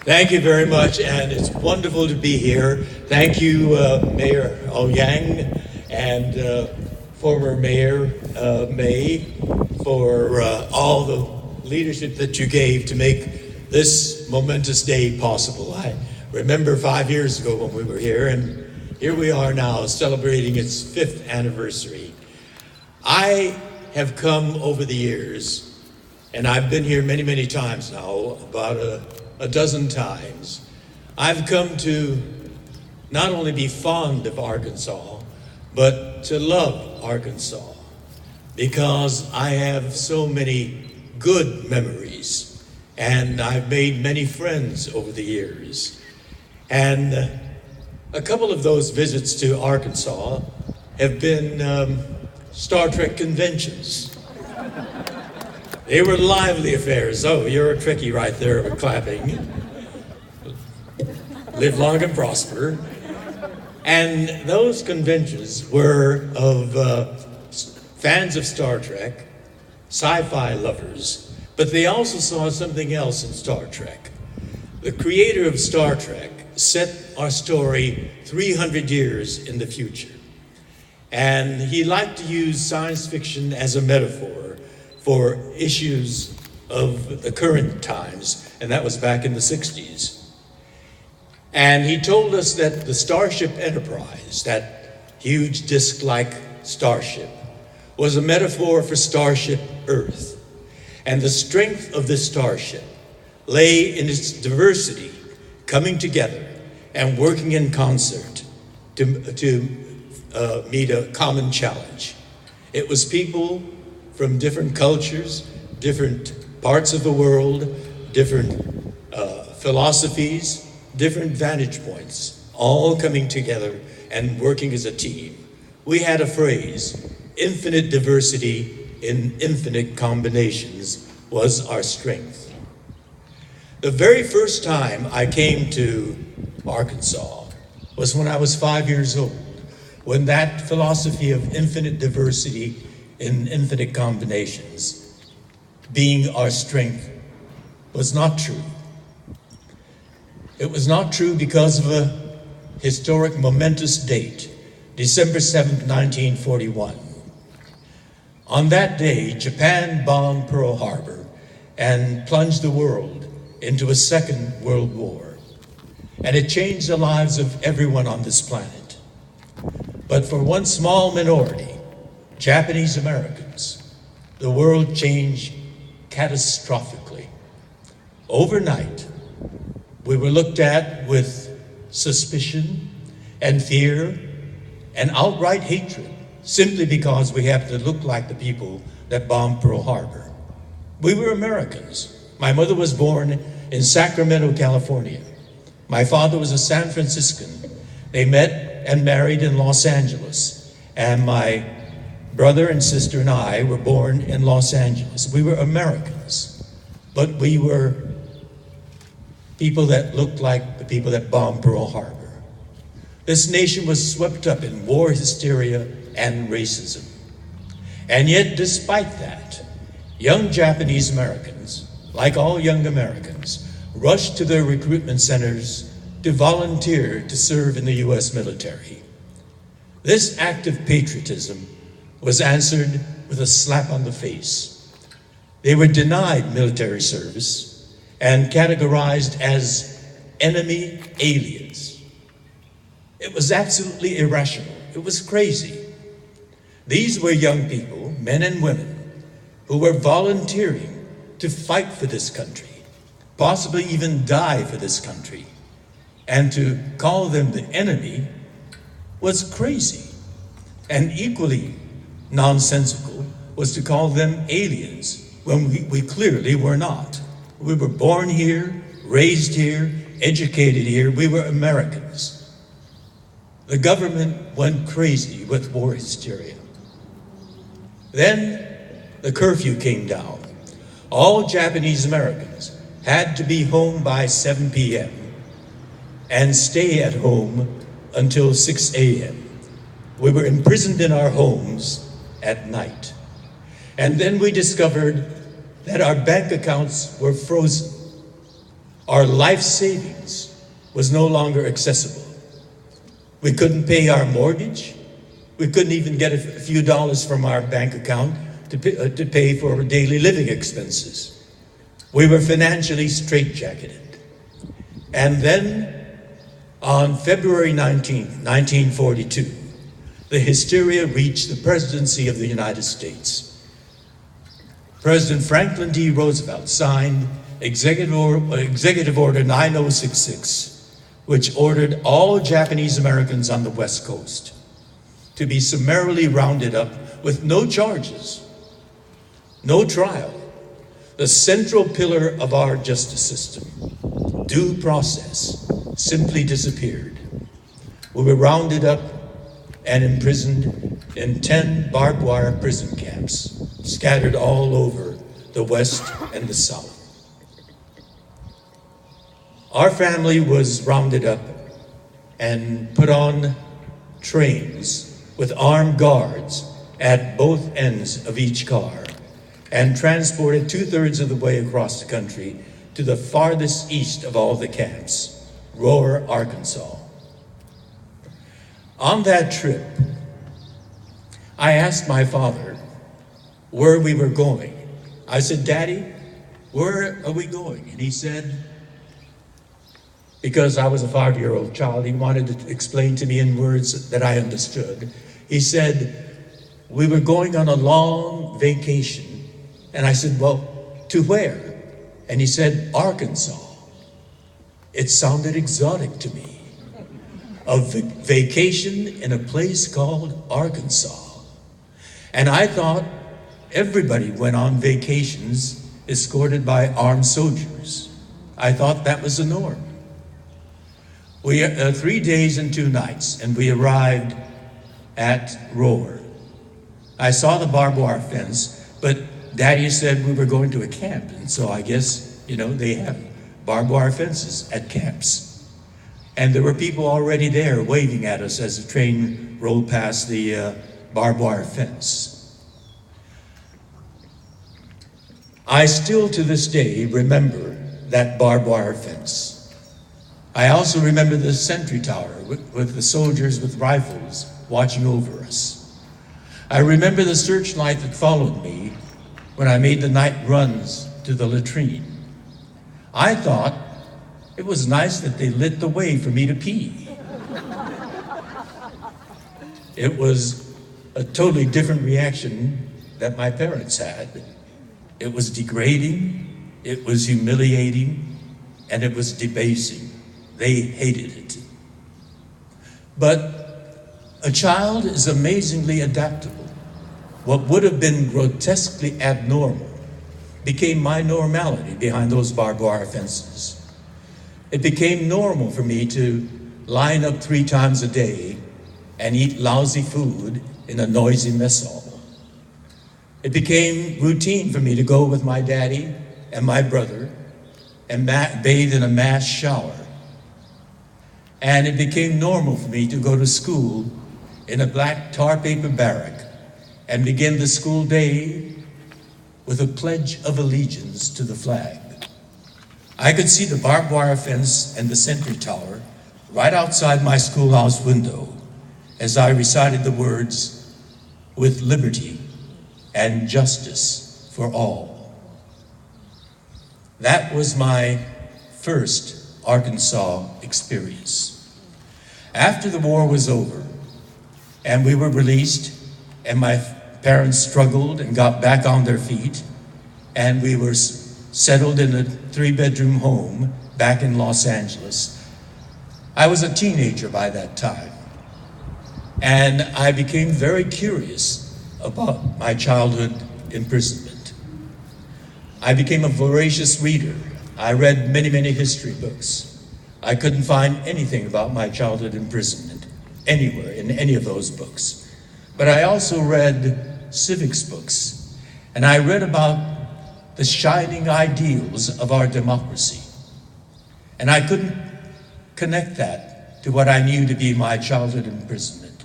Thank you very much, and it's wonderful to be here. Thank you, Mayor Ouyang and former Mayor May, for all the leadership that you gave to make this momentous day possible. I remember 5 years ago when we were here, and here we are now celebrating its 5th anniversary. I have come over the years, and I've been here many, many times now, about a dozen times. I've come to not only be fond of Arkansas, but to love Arkansas, because I have so many good memories, and I've made many friends over the years. And a couple of those visits to Arkansas have been Star Trek conventions. They were lively affairs. Oh, you're a Trekkie right there with clapping. Live long and prosper. And those conventions were of fans of Star Trek, sci-fi lovers, but they also saw something else in Star Trek. The creator of Star Trek set our story 300 years in the future. And he liked to use science fiction as a metaphor for issues of the current times, and that was back in the 60s. And he told us that the Starship Enterprise, that huge disc-like starship, was a metaphor for Starship Earth. And the strength of this starship lay in its diversity, coming together and working in concert to meet a common challenge. It was people from different cultures, different parts of the world, different philosophies, different vantage points, all coming together and working as a team. We had a phrase, infinite diversity in infinite combinations was our strength. The very first time I came to Arkansas was when I was 5 years old, when that philosophy of infinite diversity in infinite combinations being our strength was not true. It was not true because of a historic momentous date, December 7th, 1941. On that day, Japan bombed Pearl Harbor and plunged the world into a second world war. And it changed the lives of everyone on this planet. But for one small minority, Japanese Americans, the world changed catastrophically. Overnight, we were looked at with suspicion and fear and outright hatred simply because we happened to look like the people that bombed Pearl Harbor. We were Americans. My mother was born in Sacramento, California. My father was a San Franciscan. They met and married in Los Angeles, and my brother and sister and I were born in Los Angeles. We were Americans, but we were people that looked like the people that bombed Pearl Harbor. This nation was swept up in war hysteria and racism. And yet, despite that, young Japanese Americans, like all young Americans, rushed to their recruitment centers to volunteer to serve in the U.S. military. This act of patriotism was answered with a slap on the face. They were denied military service and categorized as enemy aliens. It was absolutely irrational. It was crazy. These were young people, men and women, who were volunteering to fight for this country, possibly even die for this country. And to call them the enemy was crazy. And equally nonsensical was to call them aliens when we clearly were not. We were born here, raised here, educated here. We were Americans. The government went crazy with war hysteria. Then the curfew came down. All Japanese Americans had to be home by 7 p.m. and stay at home until 6 a.m. We were imprisoned in our homes at night. And then we discovered that our bank accounts were frozen. Our life savings was no longer accessible. We couldn't pay our mortgage. We couldn't even get a few dollars from our bank account to pay for daily living expenses. We were financially straitjacketed. And then on February 19th, 1942, the hysteria reached the presidency of the United States. President Franklin D. Roosevelt signed Executive Order 9066, which ordered all Japanese Americans on the West Coast to be summarily rounded up with no charges, no trial. The central pillar of our justice system, due process, simply disappeared. We were rounded up and imprisoned in 10 barbed wire prison camps, scattered all over the West and the South. Our family was rounded up and put on trains with armed guards at both ends of each car and transported 2/3 of the way across the country to the farthest east of all the camps, Rohr, Arkansas. On that trip, I asked my father where we were going. I said, "Daddy, where are we going?" And he said, because I was a 5-year-old child, he wanted to explain to me in words that I understood. He said, "We were going on a long vacation." And I said, "Well, to where?" And he said, "Arkansas." It sounded exotic to me. A vacation in a place called Arkansas. And I thought everybody went on vacations escorted by armed soldiers. I thought that was the norm. We 3 days and 2 nights, and we arrived at Rohr. I saw the barbed wire fence, but Daddy said we were going to a camp, and so I guess, they have barbed wire fences at camps. And there were people already there waving at us as the train rolled past the barbed wire fence. I still to this day remember that barbed wire fence. I also remember the sentry tower with the soldiers with rifles watching over us. I remember the searchlight that followed me when I made the night runs to the latrine. I thought it was nice that they lit the way for me to pee. It was a totally different reaction that my parents had. It was degrading, it was humiliating, and it was debasing. They hated it. But a child is amazingly adaptable. What would have been grotesquely abnormal became my normality behind those barbed wire fences. It became normal for me to line up 3 times a day and eat lousy food in a noisy mess hall. It became routine for me to go with my daddy and my brother and bathe in a mass shower. And it became normal for me to go to school in a black tar paper barrack and begin the school day with a pledge of allegiance to the flag. I could see the barbed wire fence and the sentry tower right outside my schoolhouse window as I recited the words, "with liberty and justice for all." That was my first Arkansas experience. After the war was over and we were released and my parents struggled and got back on their feet and we were settled in a 3-bedroom home back in Los Angeles, I was a teenager by that time. And I became very curious about my childhood imprisonment. I became a voracious reader. I read many, many history books. I couldn't find anything about my childhood imprisonment anywhere in any of those books. But I also read civics books, and I read about the shining ideals of our democracy. And I couldn't connect that to what I knew to be my childhood imprisonment.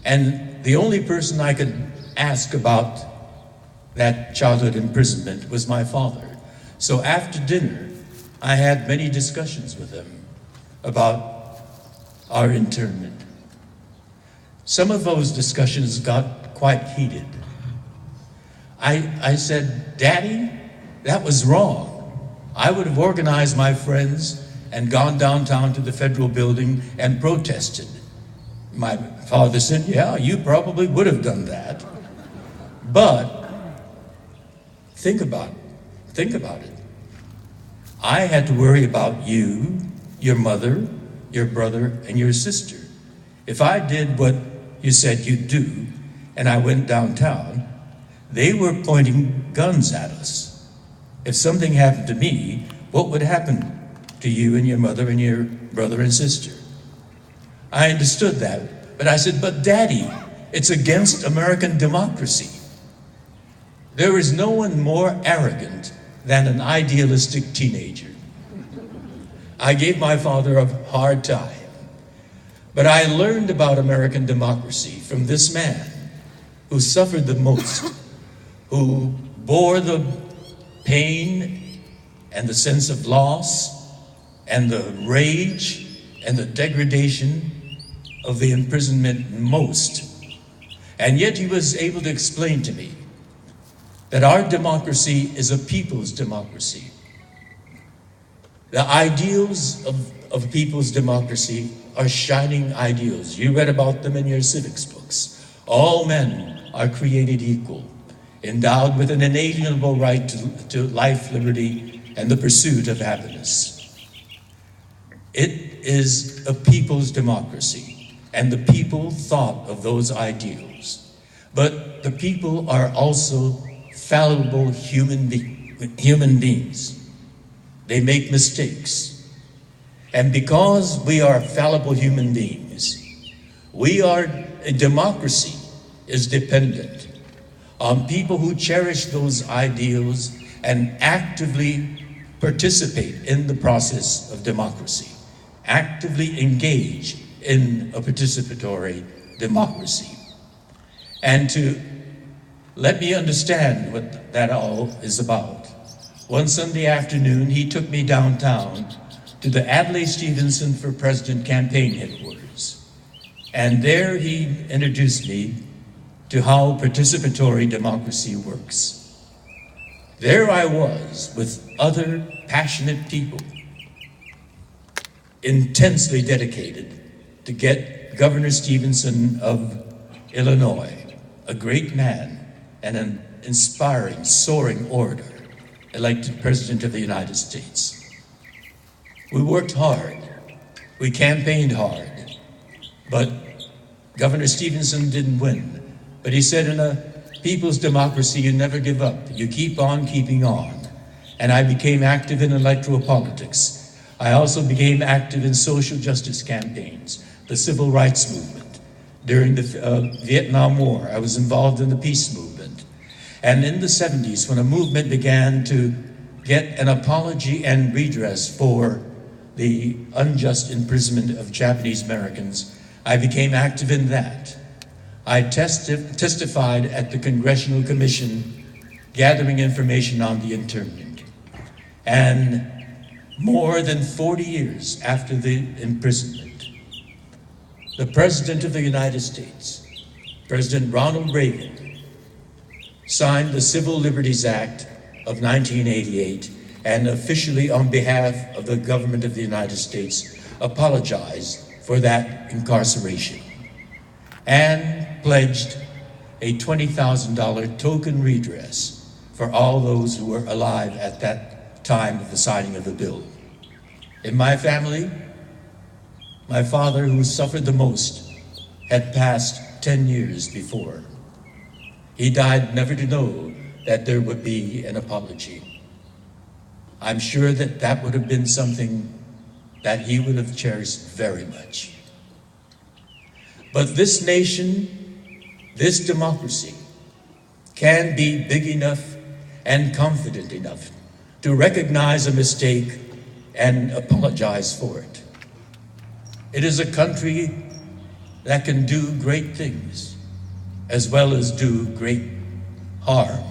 And the only person I could ask about that childhood imprisonment was my father. So after dinner, I had many discussions with him about our internment. Some of those discussions got quite heated. I said, "Daddy, that was wrong. I would have organized my friends and gone downtown to the Federal Building and protested." My father said, "Yeah, you probably would have done that. But think about it. I had to worry about you, your mother, your brother, and your sister. If I did what you said you'd do, and I went downtown, they were pointing guns at us. If something happened to me, what would happen to you and your mother and your brother and sister?" I understood that, but I said, "But Daddy, it's against American democracy." There is no one more arrogant than an idealistic teenager. I gave my father a hard time, but I learned about American democracy from this man who suffered the most, who bore the pain and the sense of loss and the rage and the degradation of the imprisonment most. And yet he was able to explain to me that our democracy is a people's democracy. The ideals of people's democracy are shining ideals. You read about them in your civics books. All men are created equal, endowed with an inalienable right to life, liberty, and the pursuit of happiness. It is a people's democracy, and the people thought of those ideals. But the people are also fallible human beings. They make mistakes. And because we are fallible human beings, a democracy is dependent on people who cherish those ideals and actively participate in the process of democracy, actively engage in a participatory democracy. And to let me understand what that all is about, one Sunday afternoon, he took me downtown to the Adlai Stevenson for President campaign headquarters. And there he introduced me to how participatory democracy works. There I was with other passionate people, intensely dedicated to get Governor Stevenson of Illinois, a great man and an inspiring, soaring orator, elected President of the United States. We worked hard, we campaigned hard, but Governor Stevenson didn't win. But he said, in a people's democracy, you never give up. You keep on keeping on. And I became active in electoral politics. I also became active in social justice campaigns, the civil rights movement. During the Vietnam War, I was involved in the peace movement. And in the 70s, when a movement began to get an apology and redress for the unjust imprisonment of Japanese Americans, I became active in that. I testified at the Congressional Commission gathering information on the internment. And more than 40 years after the imprisonment, the President of the United States, President Ronald Reagan, signed the Civil Liberties Act of 1988 and officially, on behalf of the government of the United States, apologized for that incarceration and pledged a $20,000 token redress for all those who were alive at that time of the signing of the bill. In my family, my father, who suffered the most, had passed 10 years before. He died never to know that there would be an apology. I'm sure that that would have been something that he would have cherished very much. But this nation, this democracy, can be big enough and confident enough to recognize a mistake and apologize for it. It is a country that can do great things as well as do great harm.